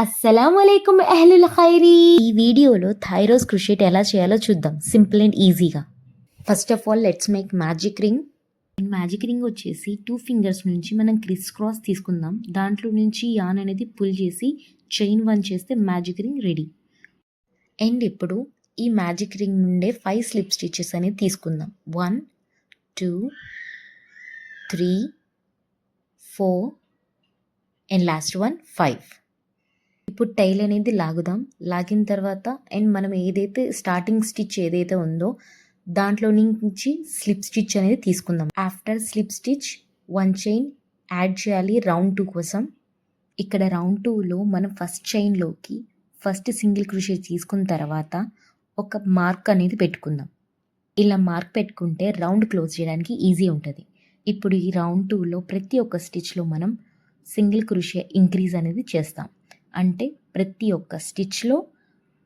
అస్సలాముఅలైకుం అహ్లుల్ ఖైరీ. ఈ వీడియోలో థైరోస్ క్రోషెట్ ఎలా చేయాలో చూద్దాం, సింపుల్ అండ్ ఈజీగా. First of all let's make magic ring. Magic ring వచ్చేసి 2 ఫింగర్స్ నుంచి మనం క్రిస్ క్రాస్ తీసుకుందాం. దాంట్లో నుంచి యాన్ అనేది పుల్ చేసి చైన్ 1 చేస్తే మ్యాజిక్ రింగ్ రెడీ. అండ్ ఇప్పుడు ఈ మ్యాజిక్ రింగ్ నుండే 5 స్లిప్ స్టిచెస్ అనేది తీసుకుందాం. 1 2 3 4 అండ్ లాస్ట్ వన్ 5. ఇప్పుడు టైల్ అనేది లాగుదాం. లాగిన తర్వాత అండ్ మనం ఏదైతే స్టార్టింగ్ స్టిచ్ ఏదైతే ఉందో దాంట్లో నుంచి స్లిప్ స్టిచ్ అనేది తీసుకుందాం. After slip stitch 1 chain add చేయాలి రౌండ్ 2 కోసం. ఇక్కడ రౌండ్ 2లో మనం ఫస్ట్ చైన్లోకి ఫస్ట్ సింగిల్ క్రోషే తీసుకున్న తర్వాత ఒక మార్క్ అనేది పెట్టుకుందాం. ఇలా మార్క్ పెట్టుకుంటే రౌండ్ క్లోజ్ చేయడానికి ఈజీ ఉంటుంది. ఇప్పుడు ఈ రౌండ్ 2లో ప్రతి ఒక్క స్టిచ్లో మనం సింగిల్ క్రోషే ఇంక్రీజ్ అనేది చేస్తాం. అంటే ప్రతి ఒక్క స్టిచ్లో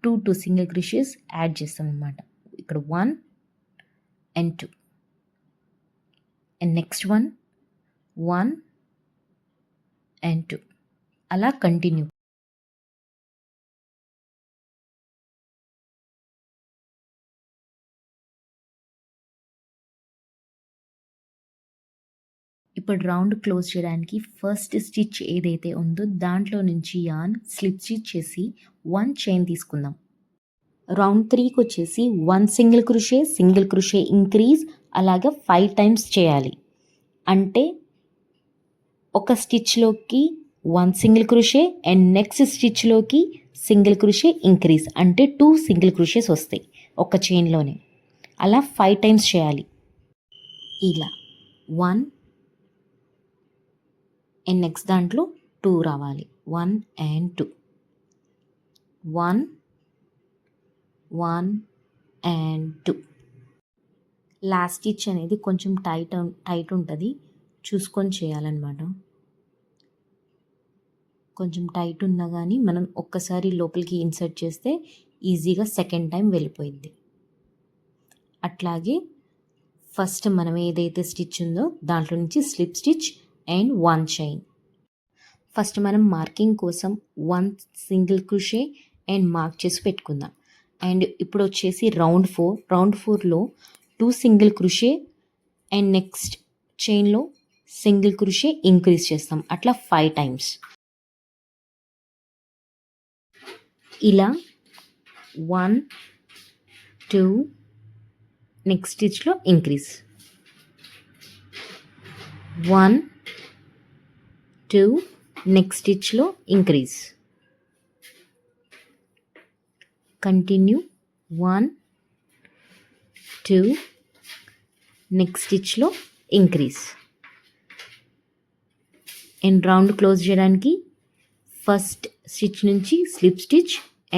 2 సింగిల్ క్రోషేస్ యాడ్ చేస్తాం అన్నమాట. ఇక్కడ 1 and 2 అండ్ నెక్స్ట్ 1 and 2 అలా కంటిన్యూ. ఇప్పుడు రౌండ్ క్లోజ్ చేయడానికి ఫస్ట్ స్టిచ్ ఏదైతే ఉందో దాంట్లో నుంచి యాన్ స్లిప్ స్టిచ్ చేసి 1 చైన్ తీసుకుందాం. రౌండ్ 3కి వచ్చేసి 1 సింగిల్ క్రోషే ఇంక్రీజ్ అలాగే 5 టైమ్స్ చేయాలి. అంటే ఒక స్టిచ్లోకి 1 సింగిల్ క్రోషే అండ్ నెక్స్ట్ స్టిచ్లోకి సింగిల్ క్రోషే ఇంక్రీజ్ అంటే 2 సింగిల్ క్రోషేస్ వస్తాయి ఒక చైన్లోనే. అలా 5 టైమ్స్ చేయాలి. ఇలా 1 అండ్ నెక్స్ట్ దాంట్లో 2 రావాలి. 1 and 2 1 and 2. లాస్ట్ స్టిచ్ అనేది కొంచెం టైట్ ఉంటుంది, చూసుకొని చేయాలన్నమాట. కొంచెం టైట్ ఉన్నా కానీ మనం ఒక్కసారి లోపలికి ఇన్సర్ట్ చేస్తే ఈజీగా సెకండ్ టైం వెళ్ళిపోయింది. అట్లాగే ఫస్ట్ మనం ఏదైతే స్టిచ్ ఉందో దాంట్లో నుంచి slip stitch and 1 chain. First మనం మార్కింగ్ కోసం 1 సింగిల్ క్రోషే అండ్ మార్క్ చేసి పెట్టుకుందాం. అండ్ ఇప్పుడు వచ్చేసి రౌండ్ 4లో 2 సింగిల్ క్రోషే అండ్ నెక్స్ట్ చైన్లో సింగిల్ క్రోషే ఇంక్రీజ్ చేస్తాం. అట్లా 5 టైమ్స్. ఇలా 1 2 నెక్స్ట్ స్టిచ్లో ఇంక్రీజ్ 1 2 నెక్స్ట్ స్టిచ్లో ఇంక్రీజ్ కంటిన్యూ 1 2 నెక్స్ట్ స్టిచ్లో ఇంక్రీజ్. అండ్ రౌండ్ క్లోజ్ చేయడానికి ఫస్ట్ స్టిచ్ నుంచి slip stitch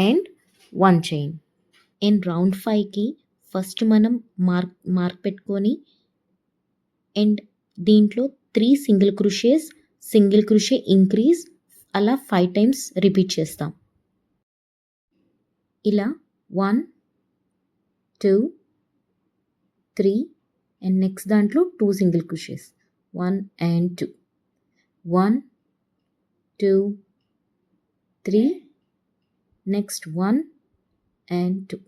and 1 chain. And round 5కి ఫస్ట్ మనం మార్క్ పెట్టుకొని అండ్ దీంట్లో 3 సింగిల్ క్రోషే ఇంక్రీజ్ అలా 5 టైమ్స్ రిపీట్ చేస్తాం. ఇలా 1 2 3 అండ్ నెక్స్ట్ దాంట్లో 2 సింగిల్ క్రోషేస్ 1 and 2 1 2 3 నెక్స్ట్ 1 and 2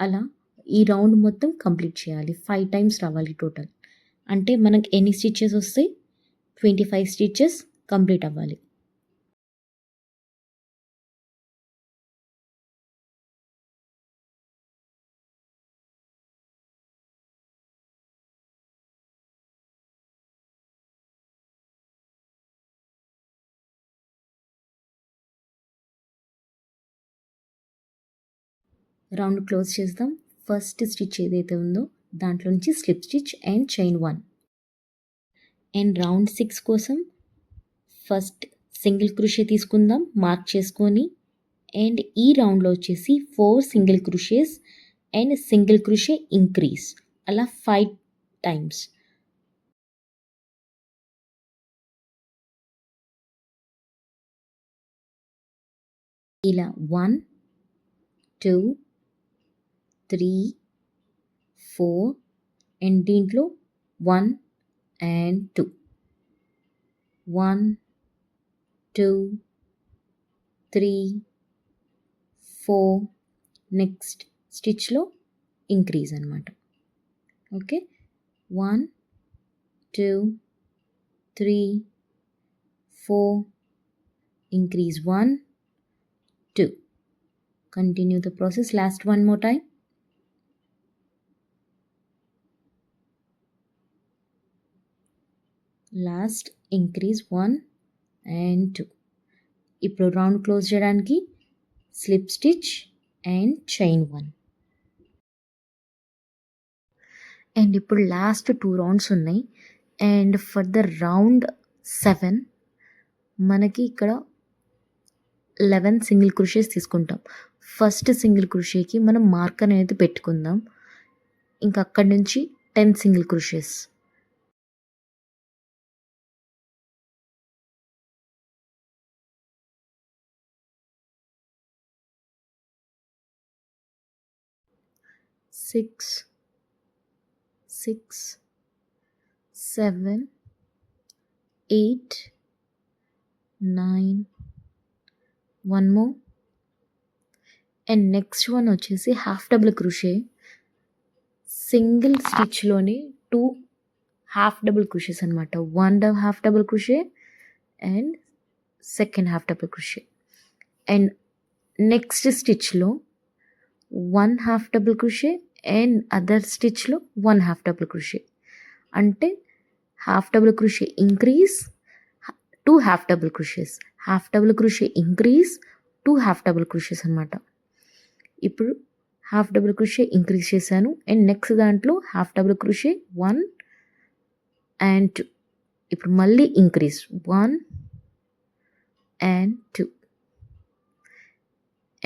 అలా ఈ రౌండ్ మొత్తం కంప్లీట్ చేయాలి. 5 టైమ్స్ రావాలి టోటల్. అంటే మనకు ఎన్ని స్టిచెస్ వస్తాయి? 25 స్టిచెస్ కంప్లీట్ అవ్వాలి. రౌండ్ క్లోజ్ చేద్దాం. ఫస్ట్ స్టిచ్ ఏదైతే ఉందో దాంట్లో నుంచి slip stitch and chain 1. And round 6 కోసం ఫస్ట్ సింగిల్ క్రోషే తీసుకుందాం మార్క్ చేసుకొని. అండ్ ఈ రౌండ్లో వచ్చేసి 4 single crochets and single crochet increase అలా 5 టైమ్స్. ఇలా 1 2 3 4 అండ్ దీంట్లో 1 and 2 1 2 3 4 నెక్స్ట్ స్టిచ్లో ఇంక్రీజ్ అనమాట. Okay, 1 2 3 4 increase 1 2. Continue the process. Last one more time. Last increase 1 and 2. ఇప్పుడు రౌండ్ క్లోజ్ చేయడానికి slip stitch and chain 1. And ఇప్పుడు లాస్ట్ 2 రౌండ్స్ ఉన్నాయి. And for the round 7 మనకి ఇక్కడ 11 సింగిల్ క్రోషేస్ తీసుకుంటాం. ఫస్ట్ సింగిల్ క్రోషేకి మనం మార్క్ అనేది పెట్టుకుందాం. ఇంకా అక్కడి నుంచి 10 single crochets. Six, 7, 8, 9, one more. And next one వచ్చేసి హాఫ్ డబుల్ క్రోషే. సింగిల్ స్టిచ్లోనే 2 హాఫ్ డబుల్ క్రోషేస్ అనమాట. 1 half double crochet and second half double crochet. And next స్టిచ్లో 1 half double crochet and other స్టిచ్లో 1 హాఫ్ డబుల్ క్రోషే. అంటే half double crochet increase 2 half double crochets, half double crochet increase 2 half double crochets అనమాట. ఇప్పుడు half double crochet increase చేశాను. And next దాంట్లో half double crochet 1 and 2. ఇప్పుడు మళ్ళీ increase 1 and 2.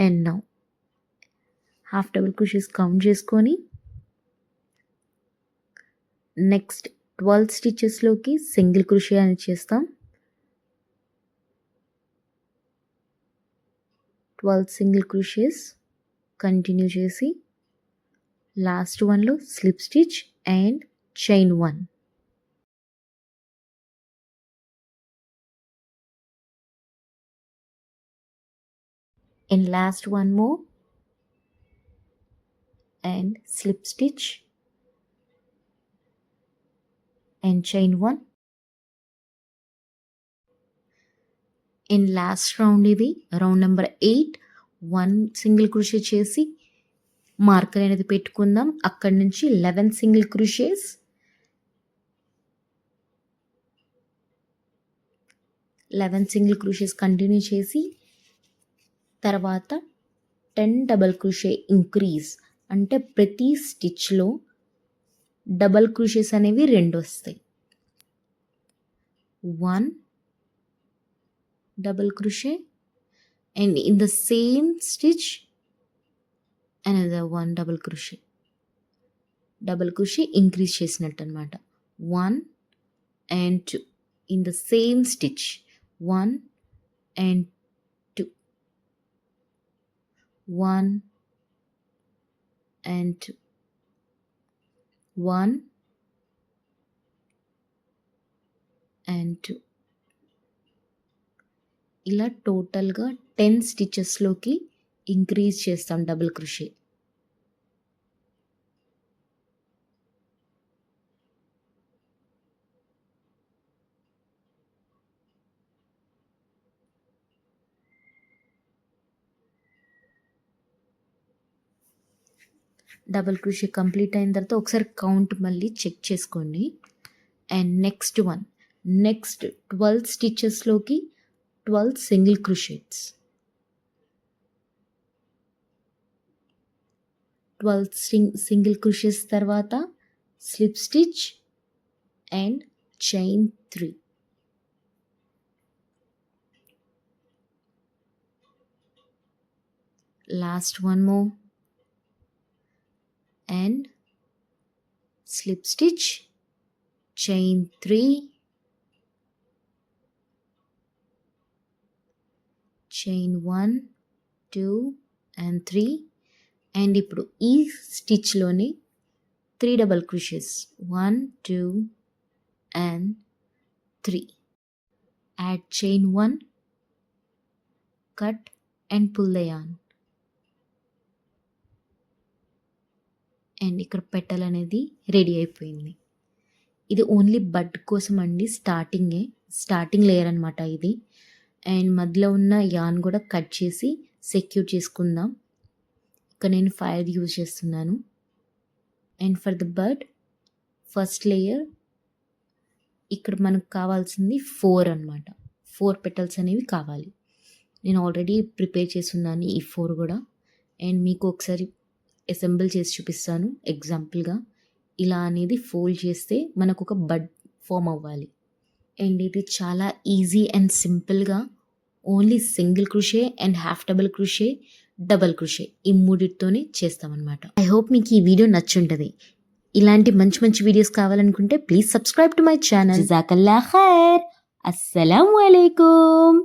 And now half double crochets count చేసుకొని next 12 స్టిచెస్లోకి single crochet అని చేస్తాం. 12 సింగిల్ క్రోషేస్ కంటిన్యూ చేసి లాస్ట్ వన్లో slip stitch and chain 1. And last one more and slip stitch and chain 1. in last round ఇది round number 8. 1 single crochet చేసి marker అనేది పెట్టుకుందాం. అక్కడి నుంచి 11 సింగిల్ క్రోషేస్, 11 సింగిల్ క్రోషేస్ కంటిన్యూ చేసి తర్వాత 10 డబల్ క్రోషే ఇంక్రీజ్. అంటే ప్రతి స్టిచ్లో డబల్ క్రోషేస్ అనేవి 2 వస్తాయి. 1 double crochet and in the same stitch another 1 double crochet. Double crochet increase చేసినట్టు అనమాట. 1 and 2 in the same stitch. 1 and 2, 1 and 2, 1 and 2. ఇలా టోటల్గా 10 స్టిచెస్లోకి ఇంక్రీజ్ చేస్తాం double crochet. Double crochet complete అయిన తర్వాత ఒకసారి కౌంట్ మళ్ళీ చెక్ చేసుకోండి. అండ్ నెక్స్ట్ 12 స్టిచెస్లోకి 12 సింగిల్ క్రోషేస్. 12 సింగిల్ క్రోషేస్ తర్వాత slip stitch and chain 3. Last one more and slip stitch, chain 3, chain 1 2 and 3. And ఇప్పుడు ఈ స్టిచ్లోని 3 double crochets 1 2 and 3. Add chain 1, cut and pull the yarn. And ఇక్కడ petal అనేది ready అయిపోయింది. ఇది only బడ్ కోసం అండి, స్టార్టింగ్ లేయర్ అనమాట ఇది. అండ్ మధ్యలో ఉన్న యాన్ కూడా కట్ చేసి సెక్యూర్ చేసుకుందాం. ఇక్కడ నేను 5 యూజ్ చేస్తున్నాను. And for the bud first layer ఇక్కడ మనకు కావాల్సింది 4 అనమాట. 4 పెటల్స్ అనేవి కావాలి. నేను ఆల్రెడీ ప్రిపేర్ చేస్తున్నాను ఈ 4 కూడా. అండ్ మీకు ఒకసారి అసెంబుల్ చేసి చూపిస్తాను ఎగ్జాంపుల్గా. ఇలా అనేది ఫోల్డ్ చేస్తే మనకు ఒక బడ్ ఫామ్ అవ్వాలి. అండ్ ఇది చాలా ఈజీ అండ్ సింపుల్గా only single crochet and half double crochet, double crochet ఈ మూడిటితోనే చేస్తామన్నమాట. ఐ హోప్ మీకు ఈ వీడియో నచ్చుంటుంది. ఇలాంటి మంచి మంచి వీడియోస్ కావాలనుకుంటే please subscribe to my channel. జజాకల్లా ఖైర్. అస్సలాము అలైకుం.